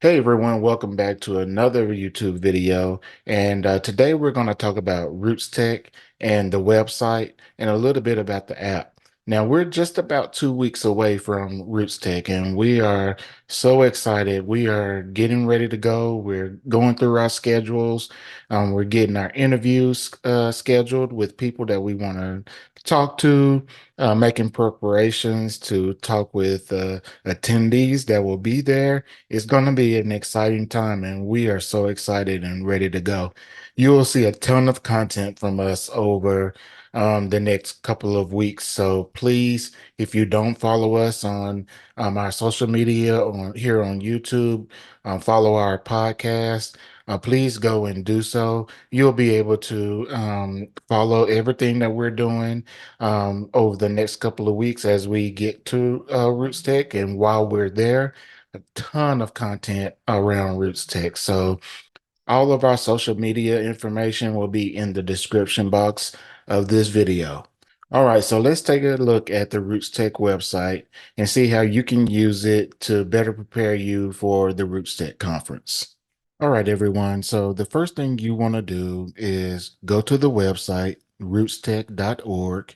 Hey everyone, welcome back to another YouTube video. And today we're going to talk about RootsTech and the website and a little bit about the app. Now, we're just about 2 weeks away from RootsTech and we are so excited. We are getting ready to go. We're going through our schedules. We're getting our interviews scheduled with people that we want to talk to, making preparations to talk with attendees that will be there. It's going to be an exciting time, and we are so excited and ready to go. You will see a ton of content from us over the next couple of weeks. So please, if you don't follow us on our social media or here on YouTube, follow our podcast. Please go and do so. You'll be able to follow everything that we're doing over the next couple of weeks as we get to Roots Tech. And while we're there, a ton of content around Roots Tech. So all of our social media information will be in the description box of this video. All right, so let's take a look at the Roots Tech website and see how you can use it to better prepare you for the Roots Tech conference. All right, everyone. So the first thing you want to do is go to the website, rootstech.org,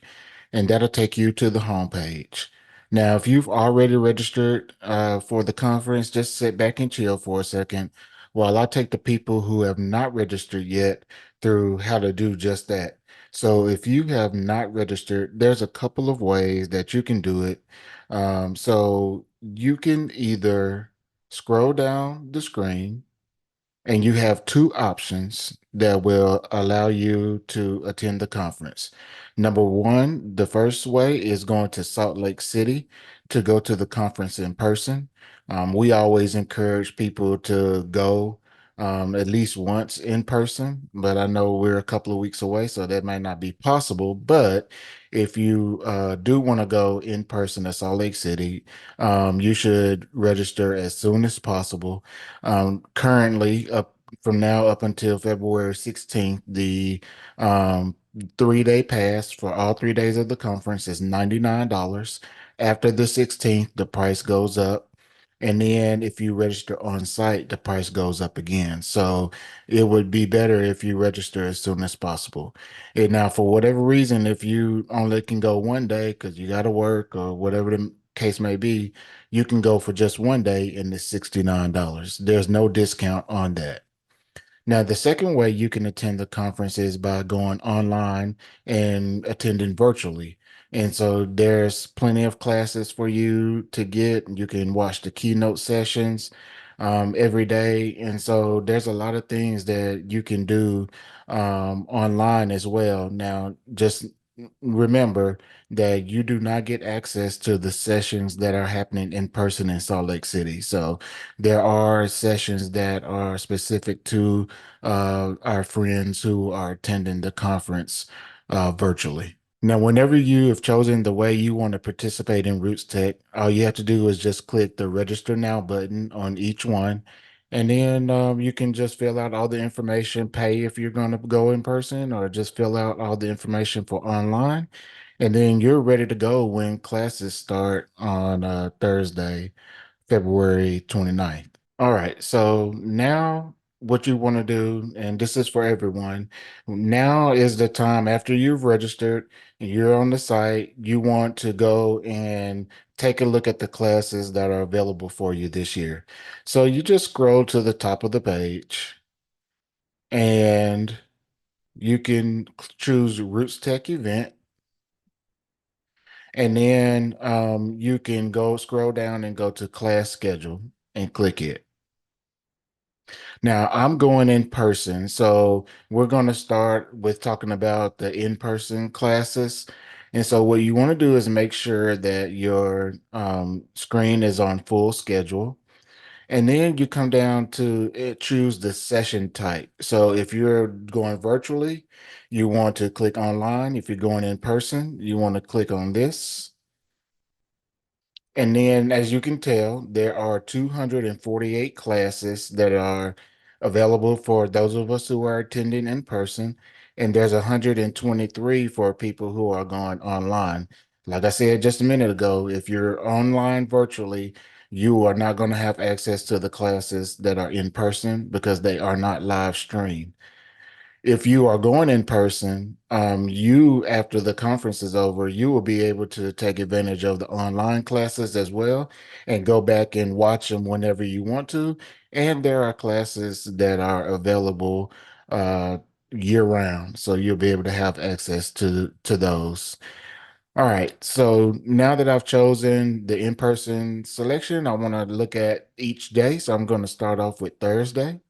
and that'll take you to the homepage. Now, if you've already registered for the conference, just sit back and chill for a second while I take the people who have not registered yet through how to do just that. So if you have not registered, there's a couple of ways that you can do it. So you can either scroll down the screen and you have two options that will allow you to attend the conference. Number one, the first way is going to Salt Lake City to go to the conference in person. We always encourage people to go at least once in person, but I know we're a couple of weeks away, so that might not be possible. But if you do want to go in person to Salt Lake City, you should register as soon as possible. Currently, up from now up until February 16th, the 3-day pass for all 3 days of the conference is $99. After the 16th, the price goes up. And then if you register on site, the price goes up again. So it would be better if you register as soon as possible. And now, for whatever reason, if you only can go one day because you got to work or whatever the case may be, you can go for just one day and it's $69. There's no discount on that. Now, the second way you can attend the conference is by going online and attending virtually. And so there's plenty of classes for you to get. You can watch the keynote sessions every day. And so there's a lot of things that you can do online as well. Now, just remember that you do not get access to the sessions that are happening in person in Salt Lake City. So there are sessions that are specific to our friends who are attending the conference virtually. Now, whenever you have chosen the way you want to participate in Roots Tech, all you have to do is just click the Register Now button on each one. And then you can just fill out all the information, pay if you're going to go in person, or just fill out all the information for online. And then you're ready to go when classes start on Thursday, February 29th. All right, so now what you want to do, and this is for everyone, now is the time after you've registered, you're on the site, you want to go and take a look at the classes that are available for you this year. So you just scroll to the top of the page and you can choose Roots Tech event, and then you can go scroll down and go to class schedule and click it. Now, I'm going in person, so we're going to start with talking about the in-person classes. And so what you want to do is make sure that your screen is on full schedule. And then you come down to it, choose the session type. So if you're going virtually, you want to click online. If you're going in person, you want to click on this. And then, as you can tell, there are 248 classes that are available for those of us who are attending in person, and there's 123 for people who are going online. Like I said just a minute ago, if you're online virtually, You are not going to have access to the classes that are in person because they are not live streamed. If you are going in person, you, after the conference is over, you will be able to take advantage of the online classes as well and go back and watch them whenever you want to. And there are classes that are available uh, year round, so you'll be able to have access to those. All right, so now that I've chosen the in-person selection, I want to look at each day. So I'm going to start off with Thursday.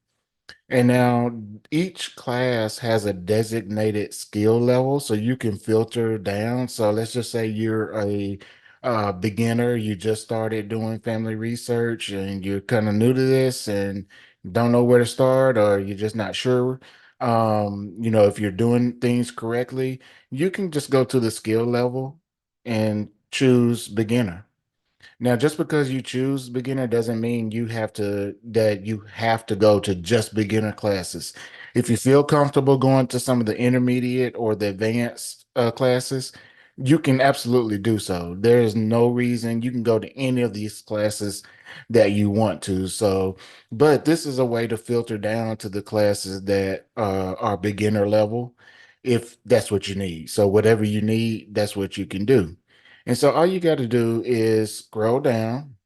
And now each class has a designated skill level, so you can filter down. So let's just say you're a beginner, you just started doing family research and you're kind of new to this and don't know where to start, or you're just not sure. If you're doing things correctly, you can just go to the skill level and choose beginner. Now, just because you choose beginner doesn't mean you have to go to just beginner classes. If you feel comfortable going to some of the intermediate or the advanced classes, you can absolutely do so. There is no reason you can go to any of these classes that you want to. So, but this is a way to filter down to the classes that are beginner level if that's what you need. So, whatever you need, that's what you can do. And so all you got to do is scroll down,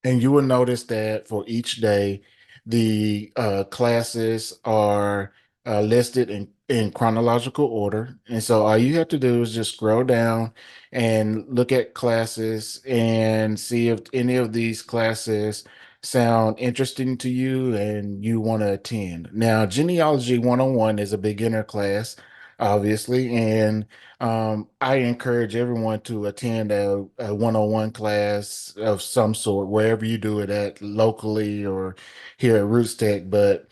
and you will notice that for each day, the classes are listed in chronological order. And so all you have to do is just scroll down and look at classes and see if any of these classes sound interesting to you and you want to attend. Now, Genealogy 101 is a beginner class, obviously, and I encourage everyone to attend a one-on-one class of some sort, wherever you do it at, locally or here at RootsTech. But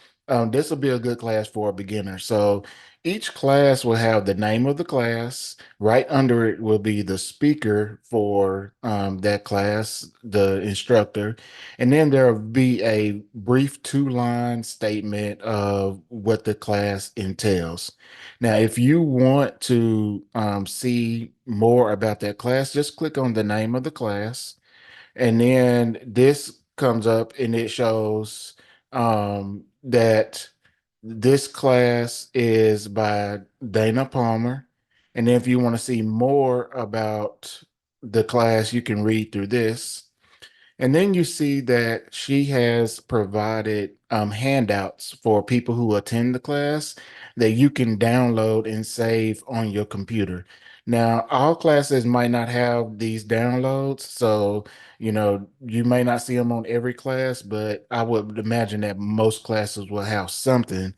this will be a good class for a beginner. So each class will have the name of the class. Right under it will be the speaker for that class, the instructor. And then there will be a brief two-line statement of what the class entails. Now, if you want to see more about that class, just click on the name of the class, and then this comes up and it shows that this class is by Dana Palmer. And then if you want to see more about the class, you can read through this. And then you see that she has provided handouts for people who attend the class that you can download and save on your computer. Now, all classes might not have these downloads, so you may not see them on every class, but I would imagine that most classes will have something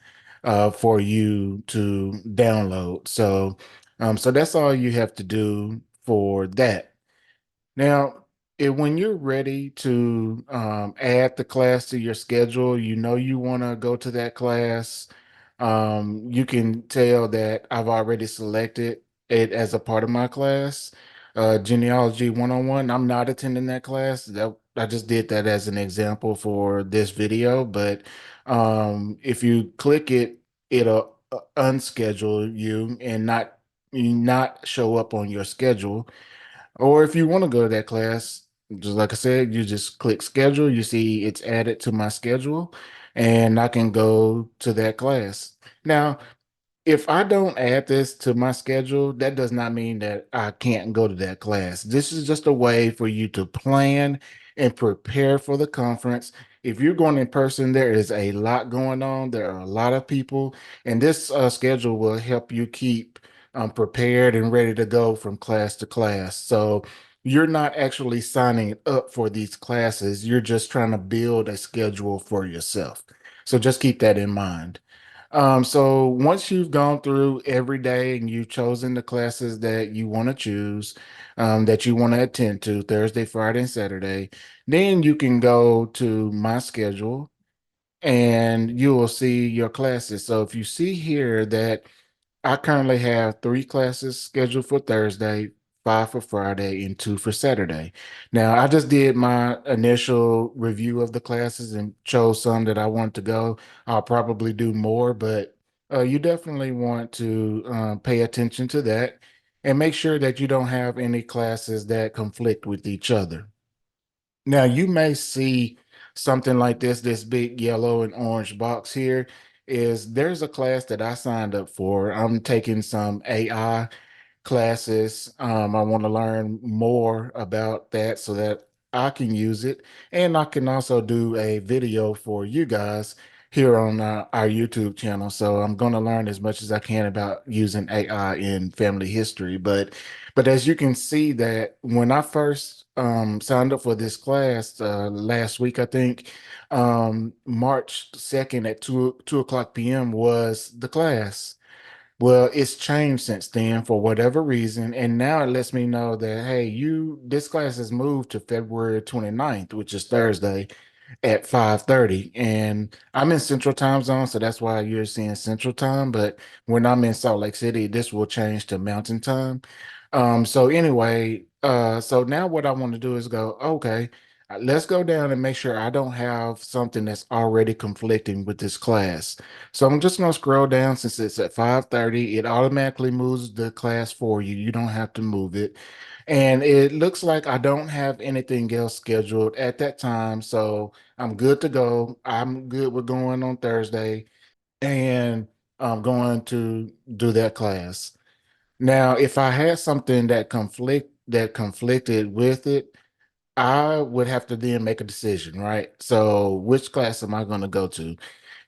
for you to download. So that's all you have to do for that. Now, when you're ready to add the class to your schedule, you know you want to go to that class. You can tell that I've already selected it as a part of my class. Genealogy 101. I'm not attending that class. I just did that as an example for this video, but if you click it, it'll unschedule you and not show up on your schedule. Or if you want to go to that class, just like I said, you just click schedule. You see it's added to my schedule, and I can go to that class. Now, if I don't add this to my schedule, that does not mean that I can't go to that class. This is just a way for you to plan and prepare for the conference. If you're going in person, there is a lot going on. There are a lot of people, and this schedule will help you keep prepared and ready to go from class to class. So you're not actually signing up for these classes. You're just trying to build a schedule for yourself. So just keep that in mind. So once you've gone through every day and you've chosen the classes that you want to choose, that you want to attend to Thursday, Friday, and Saturday, then you can go to my schedule and you will see your classes. So if you see here that I currently have three classes scheduled for Thursday, five for Friday, and two for Saturday. Now, I just did my initial review of the classes and chose some that I want to go. I'll probably do more, but you definitely want to pay attention to that and make sure that you don't have any classes that conflict with each other. Now you may see something like this big yellow and orange box here. There's a class that I signed up for. I'm taking some AI classes. I want to learn more about that so that I can use it. And I can also do a video for you guys here on our YouTube channel. So I'm going to learn as much as I can about using AI in family history. But as you can see that when I first signed up for this class last week, I think March 2nd at 2 o'clock p.m. was the class. Well, it's changed since then for whatever reason. And now it lets me know that, hey, this class has moved to February 29th, which is Thursday at 5:30. And I'm in Central Time Zone, so that's why you're seeing Central Time. But when I'm in Salt Lake City, this will change to Mountain Time. So anyway, so now what I want to do is go, okay, let's go down and make sure I don't have something that's already conflicting with this class. So I'm just going to scroll down since it's at 5:30. It automatically moves the class for you. You don't have to move it. And it looks like I don't have anything else scheduled at that time. So I'm good to go. I'm good with going on Thursday and I'm going to do that class. Now, if I had something that conflicted with it, I would have to then make a decision, right? So, which class am I going to go to?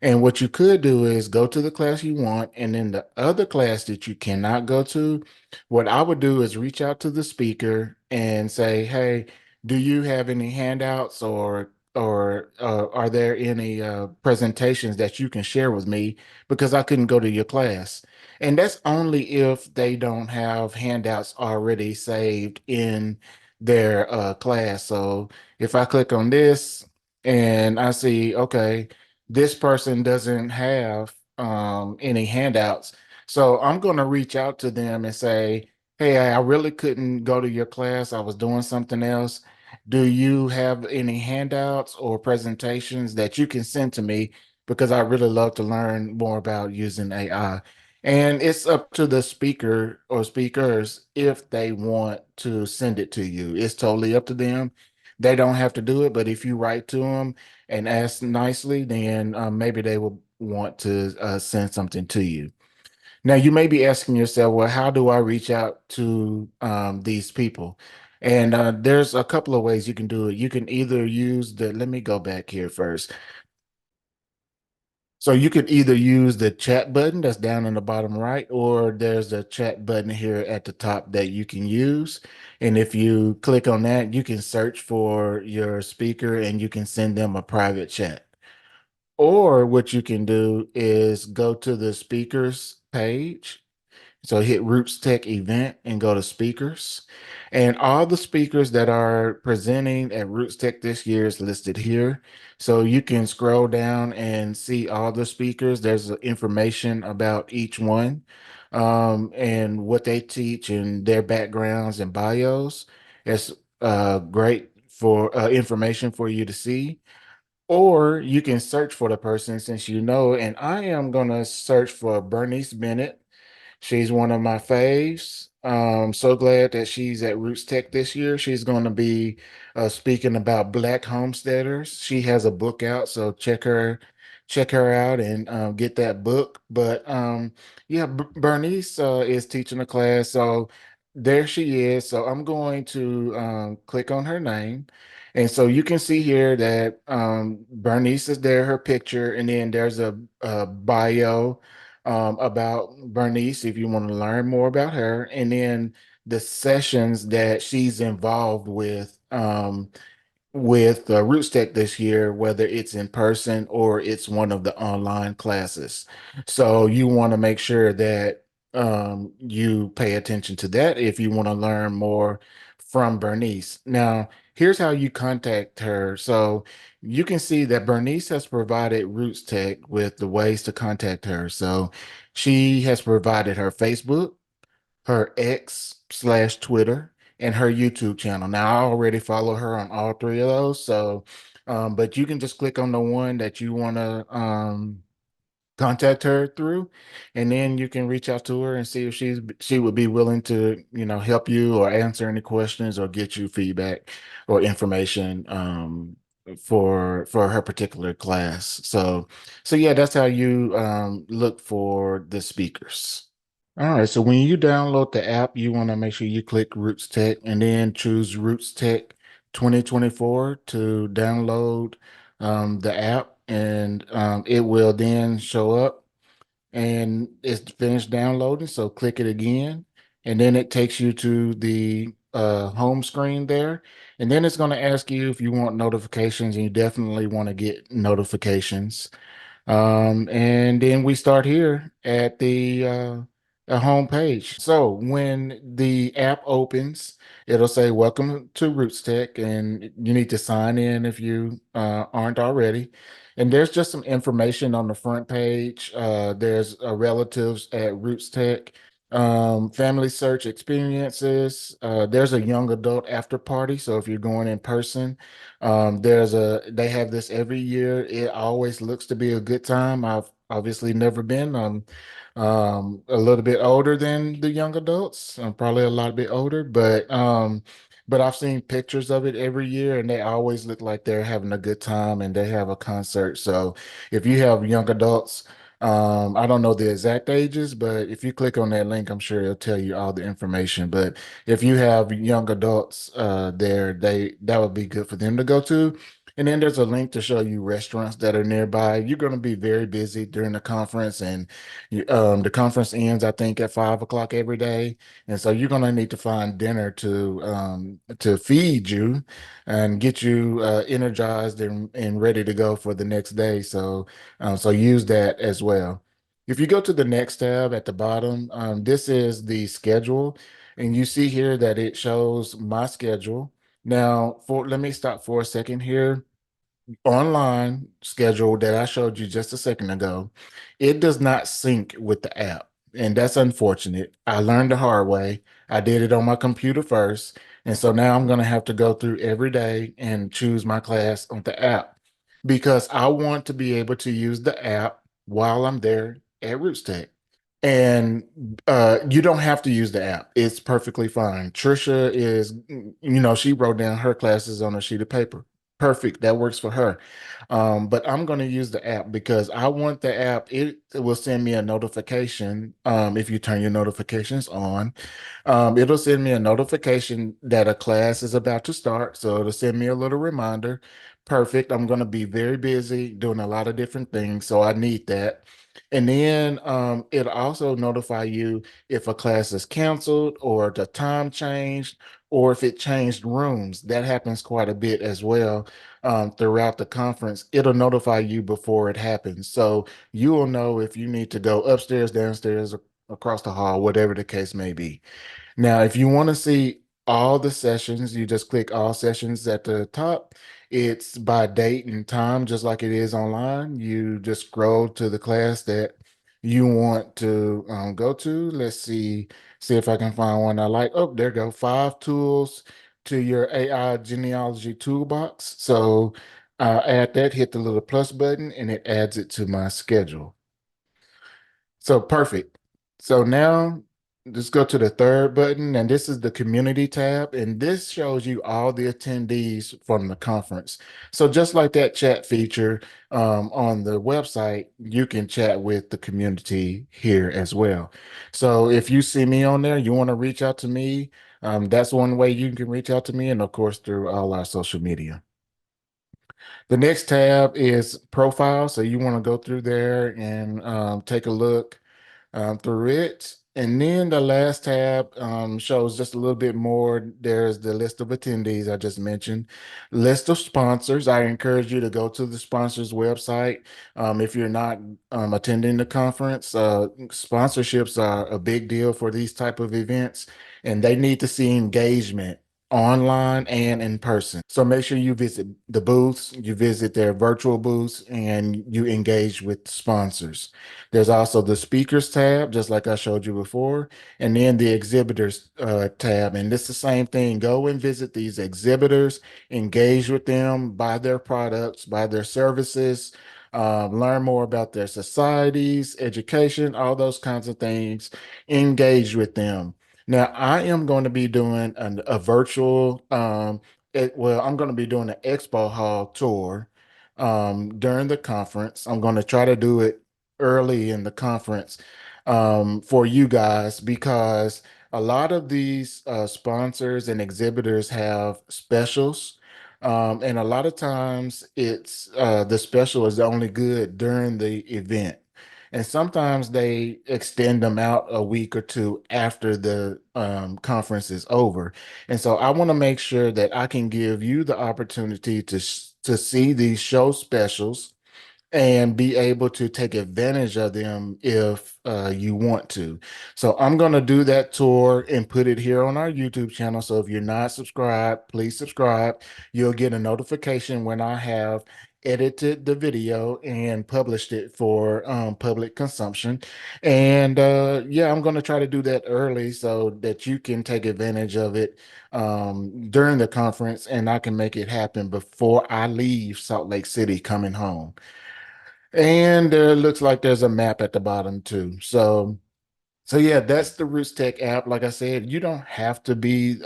And what you could do is go to the class you want, and then the other class that you cannot go to, what I would do is reach out to the speaker and say, "Hey, do you have any handouts or are there any presentations that you can share with me because I couldn't go to your class?" And that's only if they don't have handouts already saved in their class. So if I click on this and I see, okay, this person doesn't have any handouts. So I'm going to reach out to them and say, hey, I really couldn't go to your class. I was doing something else. Do you have any handouts or presentations that you can send to me? Because I really love to learn more about using AI. And it's up to the speaker or speakers if they want to send it to you. It's totally up to them. They don't have to do it, but if you write to them and ask nicely, then maybe they will want to send something to you. Now, you may be asking yourself, well, how do I reach out to these people? And there's a couple of ways you can do it. You can either use let me go back here first. So you could either use the chat button that's down in the bottom right, or there's a chat button here at the top that you can use. And if you click on that, you can search for your speaker and you can send them a private chat. Or what you can do is go to the speakers page, so hit Roots Tech event and go to speakers. And all the speakers that are presenting at Roots Tech this year is listed here. So you can scroll down and see all the speakers. There's information about each one and what they teach and their backgrounds and bios. It's great for information for you to see. Or you can search for the person since you know, and I am going to search for Bernice Bennett. She's one of my faves. So glad that she's at Roots Tech this year. She's going to be speaking about Black homesteaders. She has a book out, so check her out and get that book. But yeah, Bernice is teaching a class, so there she is. So I'm going to click on her name. And so you can see here that Bernice is there, her picture, and then there's a bio about Bernice if you want to learn more about her, and then the sessions that she's involved with RootsTech this year, whether it's in person or it's one of the online classes. So you want to make sure that you pay attention to that if you want to learn more from Bernice. Now, here's how you contact her. So you can see that Bernice has provided RootsTech with the ways to contact her. So she has provided her Facebook, her X/Twitter, and her YouTube channel. Now, I already follow her on all three of those. So, but you can just click on the one that you want to contact her through, and then you can reach out to her and see if she would be willing to, help you or answer any questions or get you feedback or information for her particular class. So yeah, that's how you look for the speakers. All right, so when you download the app, you want to make sure you click Roots Tech and then choose Roots Tech 2024 to download the app, and it will then show up and it's finished downloading. So click it again, and then it takes you to the home screen there, and then it's going to ask you if you want notifications, and you definitely want to get notifications. And then we start here at the home page. So when the app opens, it'll say, "Welcome to RootsTech," and you need to sign in if you aren't already. And there's just some information on the front page. There's relatives at RootsTech, family search experiences. There's a young adult after party. So if you're going in person, they have this every year. It always looks to be a good time. I've obviously never been. A little bit older than the young adults. I'm probably a lot bit older, but I've seen pictures of it every year, and they always look like they're having a good time and they have a concert. So if you have young adults, I don't know the exact ages, but if you click on that link, I'm sure it'll tell you all the information. But if you have young adults there, that would be good for them to go to. And then there's a link to show you restaurants that are nearby. You're going to be very busy during the conference, and the conference ends, I think, at 5 o'clock every day. And so you're going to need to find dinner to feed you and get you energized and ready to go for the next day. So use that as well. If you go to the next tab at the bottom, this is the schedule, and you see here that it shows my schedule. Now, let me stop for a second here. Online schedule that I showed you just a second ago, it does not sync with the app. And that's unfortunate. I learned the hard way. I did it on my computer first. And so now I'm going to have to go through every day and choose my class on the app because I want to be able to use the app while I'm there at RootsTech. And you don't have to use the app. It's perfectly fine. Trisha she wrote down her classes on a sheet of paper. Perfect. That works for her. But I'm going to use the app because I want the app. It will send me a notification if you turn your notifications on. It'll send me a notification that a class is about to start. So it'll send me a little reminder. Perfect. I'm going to be very busy doing a lot of different things. So I need that. And then it'll also notify you if a class is canceled or the time changed or if it changed rooms. That happens quite a bit as well throughout the conference. It'll notify you before it happens. So you will know if you need to go upstairs, downstairs, across the hall, whatever the case may be. Now, if you want to see all the sessions, you just click all sessions at the top. It's by date and time, just like it is online. You just scroll to the class that you want to go to. Let's see if I can find one I like. Oh, there you go. 5 tools to your AI genealogy toolbox. So add that, hit the little plus button, and it adds it to my schedule. So perfect. So now let's go to the third button, and this is the community tab, and this shows you all the attendees from the conference. So just like that chat feature on the website, you can chat with the community here as well. So if you see me on there, you want to reach out to me, that's one way you can reach out to me, and of course through all our social media. The next tab is profile. So you want to go through there and take a look through it. And then the last tab shows just a little bit more. There's the list of attendees I just mentioned, list of sponsors. I encourage you to go to the sponsors website. If you're not attending the conference, sponsorships are a big deal for these type of events, and they need to see engagement online and in person. So make sure you visit the booths, you visit their virtual booths, and you engage with sponsors. There's also the speakers tab, just like I showed you before, and then the exhibitors tab. And it's the same thing. Go and visit these exhibitors, engage with them, buy their products, buy their services, learn more about their societies, education, all those kinds of things, engage with them. Now, I am going to be doing a virtual, well, I'm going to be doing an expo hall tour during the conference. I'm going to try to do it early in the conference for you guys because a lot of these sponsors and exhibitors have specials. And a lot of times it's the special is only good during the event. And sometimes they extend them out a week or two after the conference is over. And so I want to make sure that I can give you the opportunity to see these show specials and be able to take advantage of them if you want to. So I'm going to do that tour and put it here on our YouTube channel. So if you're not subscribed, please subscribe. You'll get a notification when I have edited the video and published it for public consumption. And yeah, I'm going to try to do that early so that you can take advantage of it during the conference and I can make it happen before I leave Salt Lake City coming home. And there looks like there's a map at the bottom too. So yeah, that's the RootsTech app. Like I said, you don't have to be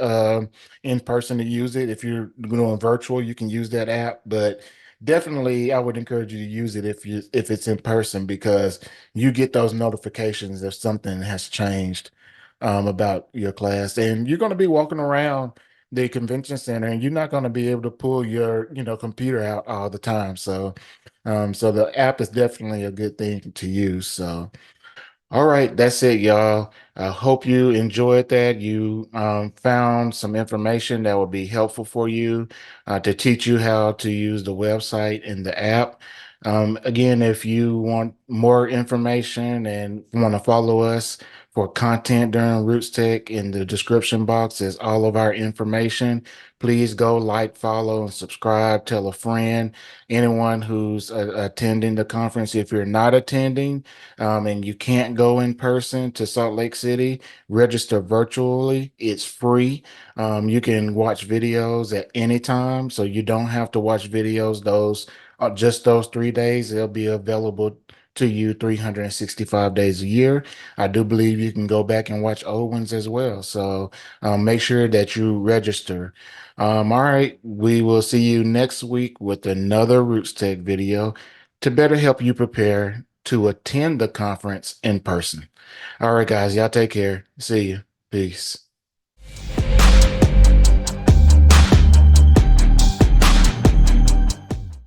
in person to use it. If you're doing virtual, you can use that app, but definitely I would encourage you to use it if it's in person because you get those notifications if something has changed about your class. And you're going to be walking around the convention center and you're not going to be able to pull your, computer out all the time. So the app is definitely a good thing to use. So all right, that's it, y'all. I hope you enjoyed that. You found some information that will be helpful for you to teach you how to use the website and the app. Again, if you want more information and want to follow us for content during Roots Tech, in the description box is all of our information. Please go like, follow, and subscribe. Tell a friend, anyone who's attending the conference. If you're not attending, and you can't go in person to Salt Lake City, register virtually. It's free. You can watch videos at any time, so you don't have to watch videos just those 3 days. They'll be available to you 365 days a year. I do believe you can go back and watch old ones as well. So make sure that you register. All right, we will see you next week with another Roots Tech video to better help you prepare to attend the conference in person. All right, guys, y'all take care. See you. Peace.